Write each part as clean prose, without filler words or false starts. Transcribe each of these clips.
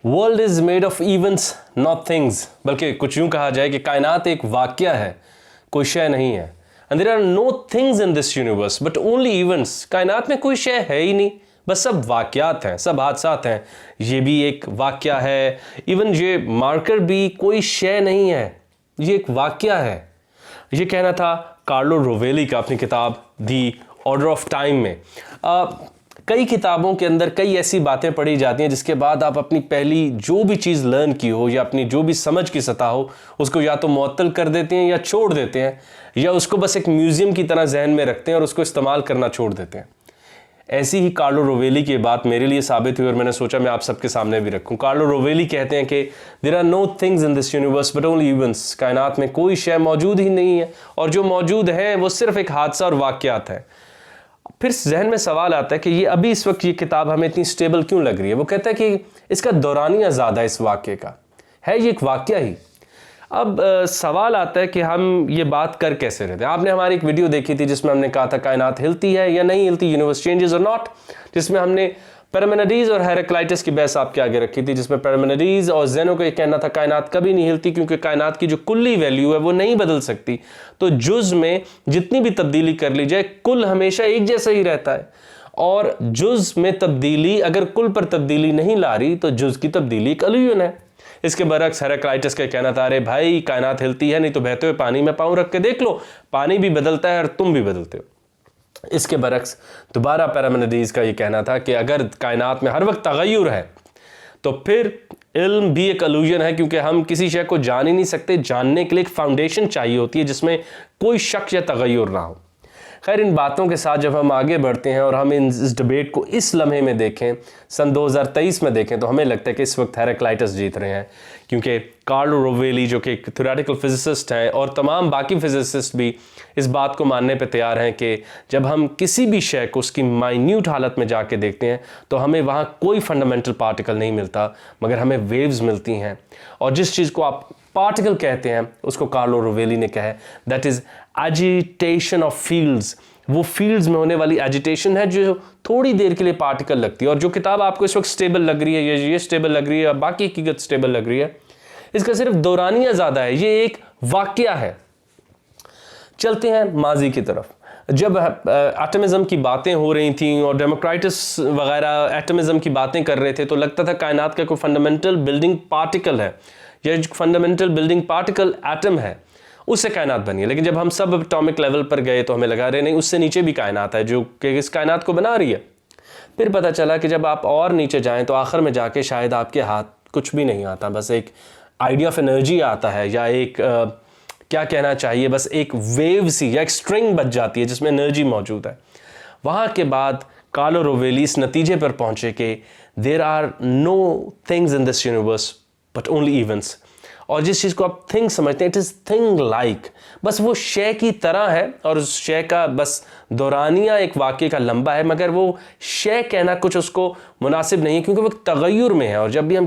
World is made of events not things, बल्कि कुछ यूं कहा जाए कि कायनात एक वाकया है, कोई शय नहीं है। And there are no things in this universe but only events. कायनात में कोई शय है ही नहीं, बस सब वाकयात हैं, सब हादसात हैं। ये भी एक वाकया है, इवन ये मार्कर भी कोई शय नहीं है, ये एक वाकया है। ये कहना था कार्लो रोवेली का अपनी किताब दी ऑर्डर ऑफ टाइम में। कई किताबों के अंदर कई ऐसी बातें पढ़ी जाती हैं जिसके बाद आप अपनी पहली जो भी चीज़ लर्न की हो या अपनी जो भी समझ की सतह हो उसको या तो मुअत्तल कर देते हैं या छोड़ देते हैं, या उसको बस एक म्यूज़ियम की तरह जहन में रखते हैं और उसको इस्तेमाल करना छोड़ देते हैं। ऐसी ही कार्लो रोवेली की बात मेरे लिए साबित हुई और मैंने सोचा मैं आप सबके सामने भी रखूं। कार्लो रोवेली कहते हैं कि there are no things in this universe but only events. कायनात में कोई शय मौजूद ही नहीं है और जो मौजूद है वो सिर्फ एक हादसा और वाकयात है। फिर जहन में सवाल आता है कि ये अभी इस वक्त ये किताब हमें इतनी स्टेबल क्यों लग रही है। वो कहता है कि इसका दौरानिया ज़्यादा है, इस वाक़े का है ये एक वाक़या ही। अब सवाल आता है कि हम ये बात कर कैसे रहते हैं। आपने हमारी एक वीडियो देखी थी जिसमें हमने कहा था कायनात हिलती है या नहीं हिलती, यूनिवर्स चेंजेस और नॉट, जिसमें हमने पैरामेनिडीज और हेराक्लाइटस की बहस आपके आगे रखी थी, जिसमें पैरामेनिडीज और ज़ेनो का ये कहना था कायनात कभी नहीं हिलती क्योंकि कायनात की जो कुल्ली वैल्यू है वो नहीं बदल सकती। तो जुज़ में जितनी भी तब्दीली कर ली जाए कुल हमेशा एक जैसा ही रहता है, और जुज़ में तब्दीली अगर कुल पर तब्दीली नहीं ला रही तो जुज़ की तब्दीली एक इल्यूजन है। इसके बरक्स हेराक्लाइटस का कहना था अरे भाई कायनात हिलती है, नहीं तो बहते हुए पानी में पाँव रख के देख लो, पानी भी बदलता है और तुम भी बदलते हो। इसके बरक्स दोबारा पैरामेनिडीज का ये कहना था कि अगर कायनात में हर वक्त तगय्युर है तो फिर इल्म भी एक इल्यूजन है, क्योंकि हम किसी शय को जान ही नहीं सकते। जानने के लिए एक फाउंडेशन चाहिए होती है जिसमें कोई शक या तगय्युर ना हो। खैर, इन बातों के साथ जब हम आगे बढ़ते हैं और हम इस डिबेट को इस लम्हे में देखें, सन 2023 में देखें, तो हमें लगता है कि इस वक्त हेराक्लाइटस जीत रहे हैं, क्योंकि कार्लो रोवेली जो कि एक थ्योरेटिकल फिजिसिस्ट हैं और तमाम बाकी फिजिसिस्ट भी इस बात को मानने पर तैयार हैं कि जब हम किसी भी शय को उसकी माइन्यूट हालत में जाके देखते हैं तो हमें वहाँ कोई फंडामेंटल पार्टिकल नहीं मिलता, मगर हमें वेव्स मिलती हैं। और जिस चीज़ को आप पार्टिकल कहते हैं उसको कार्लो रोवेली ने कहा है that is agitation of fields. वो फील्ड्स में होने वाली एजिटेशन है जो थोड़ी देर के लिए पार्टिकल लगती है। और जो किताब आपको इस वक्त स्टेबल लग रही है, ये स्टेबल लग रही है, बाकी हकीकत स्टेबल लग रही है, इसका सिर्फ दौरानिया ज़्यादा है, ये एक वाकया है। चलते हैं माजी की तरफ। जब एटमिज्म की बातें हो रही थी और डेमोक्राइटस वगैरह एटमिज्म की बातें कर रहे थे तो लगता था कायनात का कोई फंडामेंटल बिल्डिंग पार्टिकल है या फंडामेंटल बिल्डिंग पार्टिकल एटम है, उससे कायनात बनी है। लेकिन जब हम सब एटॉमिक लेवल पर गए तो हमें लगा रहे नहीं, उससे नीचे भी कायनात है जो कि इस कायनात को बना रही है। फिर पता चला कि जब आप और नीचे जाएं तो आखिर में जाके शायद आपके हाथ कुछ भी नहीं आता, बस एक आइडिया ऑफ एनर्जी आता है, या एक क्या कहना चाहिए, बस एक वेव सी या एक स्ट्रिंग बच जाती है जिसमें एनर्जी मौजूद है। वहाँ के बाद कार्लो रोवेली इस नतीजे पर पहुँचे कि there are no things in this universe but only events. और जिस चीज़ को आप थिंग समझते हैं इट इज़ थिंग लाइक, बस वो शय की तरह है और उस शय का बस दौरानिया एक वाक़े का लंबा है, मगर वो शय कहना कुछ उसको मुनासिब नहीं है क्योंकि वो तगय्युर में है। और जब भी हम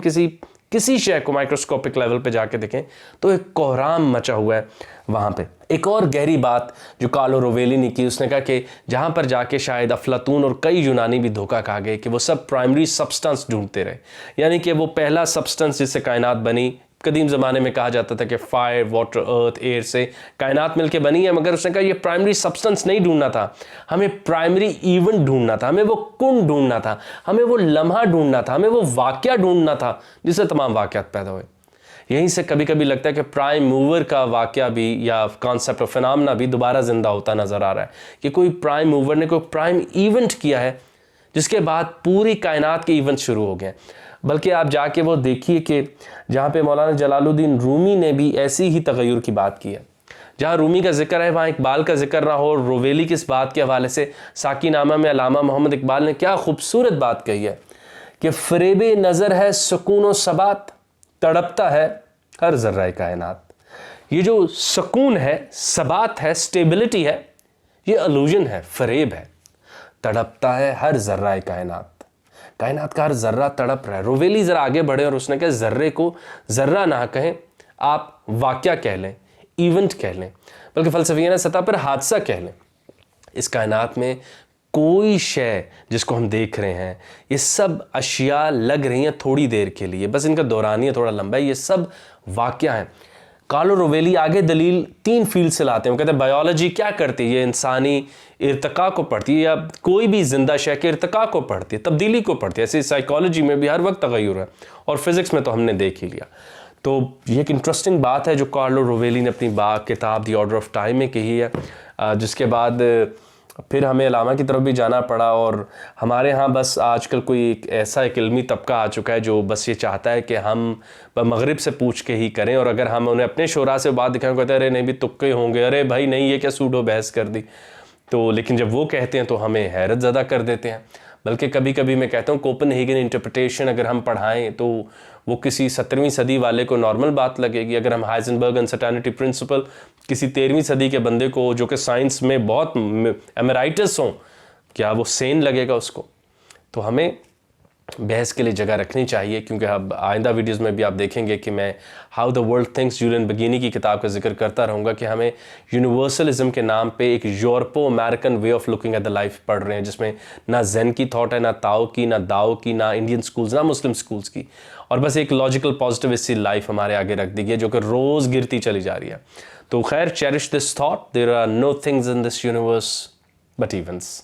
किसी शय को माइक्रोस्कोपिक लेवल पे जाके देखें तो एक कोहराम मचा हुआ है वहाँ पे। एक और गहरी बात जो कार्लो रोवेली ने की, उसने कहा कि जहाँ पर जाके शायद अफलातून और कई यूनानी भी धोखा खा गए कि वो सब प्राइमरी सब्सटेंस ढूंढते रहे, यानी कि वो पहला सब्सटेंस जिससे कायनात बनी। कदीम ज़माने में कहा जाता था कि फायर, वाटर, अर्थ, एयर से कायनात मिलके बनी है, मगर उसने कहा ये प्राइमरी सब्सटेंस नहीं ढूंढना था, हमें प्राइमरी इवेंट ढूंढना था, हमें वो कुंड ढूंढना था, हमें वो लम्हा ढूंढना था, हमें वो वाक़या ढूंढना था जिससे तमाम वाक़यात पैदा हुए। यहीं से कभी कभी लगता है कि प्राइम मूवर का वाक़या भी या कॉन्सेप्ट ऑफ फिनोमेना भी दोबारा ज़िंदा होता नज़र आ रहा है कि कोई प्राइम मूवर ने कोई प्राइम इवेंट किया है जिसके बाद पूरी कायनात के इवेंट शुरू हो गए। बल्कि आप जाके वो देखिए कि जहाँ पे मौलाना जलालुद्दीन रूमी ने भी ऐसी ही तगय्युर की बात की है। जहाँ रूमी का जिक्र है वहाँ इकबाल का जिक्र ना हो। रोवेली की इस बात के हवाले से साकीनामा में अल्लामा मोहम्मद इकबाल ने क्या खूबसूरत बात कही है कि फ़रेबे नज़र है सुकून व सबात, तड़पता है हर ज़र्रा कायनात। ये जो सुकून है, सबात है, स्टेबिलिटी है, ये इल्यूजन है, फ़रेब है। तड़पता है हर ज़र्रा कायनात, कायनात का हर ज़र्रा तड़प रहा है। रोवेली ज़रा आगे बढ़े और उसने कहा ज़र्रे को ज़र्रा ना कहें, आप वाक़या कह लें, इवेंट कह लें, बल्कि फ़लसफ़ियाना सतह पर हादसा कह लें। इस कायनात में कोई शय जिसको हम देख रहे हैं, ये सब अशिया लग रही हैं थोड़ी देर के लिए, बस इनका दौरानिया थोड़ा लंबा है, ये सब वाक़या हैं। कार्लो रोवेली आगे दलील 3 फील्ड से लाते हैं। वो कहते हैं बायोलॉजी क्या करती है, ये इंसानी इर्तिका को पढ़ती है या कोई भी जिंदा शय के इर्तिका को पढ़ती है, तब्दीली को पढ़ती है। ऐसे साइकोलॉजी में भी हर वक्त तगय्युर है, और फिज़िक्स में तो हमने देख ही लिया। तो ये एक इंटरेस्टिंग बात है जो कार्लो रोवेली ने अपनी किताब दी ऑर्डर ऑफ टाइम में कही है, जिसके बाद फिर हमें अलामा की तरफ भी जाना पड़ा। और हमारे यहाँ बस आजकल कोई एक इल्मी तबका आ चुका है जो बस ये चाहता है कि हम मगरिब से पूछ के ही करें, और अगर हम उन्हें अपने शोरा से बात दिखाएं कहते हैं अरे नहीं भी तुक्के होंगे, अरे भाई नहीं ये क्या सूडो बहस कर दी। तो लेकिन जब वो कहते हैं तो हमें हैरत ज़्यादा कर देते हैं। बल्कि कभी कभी मैं कहता हूँ कोपेनहेगन इंटरप्रिटेशन अगर हम पढ़ाएं तो वो किसी 17वीं सदी वाले को नॉर्मल बात लगेगी। अगर हम हाइजेनबर्ग अनसर्टेनिटी प्रिंसिपल किसी 13वीं सदी के बंदे को जो कि साइंस में बहुत एमेराइटस हों, क्या वो सेन लगेगा उसको? तो हमें बहस के लिए जगह रखनी चाहिए, क्योंकि अब आइंदा वीडियोस में भी आप देखेंगे कि मैं how the world thinks during bikini की किताब का जिक्र करता रहूँगा कि हमें यूनिवर्सलिज्म के नाम पे एक यूरोपो American way of looking at the life पढ़ रहे हैं, जिसमें ना ज़ेन की थॉट है, ना ताओ की, ना दाओ की, ना इंडियन स्कूल्स, ना मुस्लिम स्कूल्स की, और बस एक लॉजिकल पॉजिटिव सी लाइफ हमारे आगे रख दी गई है जो कि रोज़ गिरती चली जा रही है। तो खैर, cherish this thought, there are no things in this universe but events.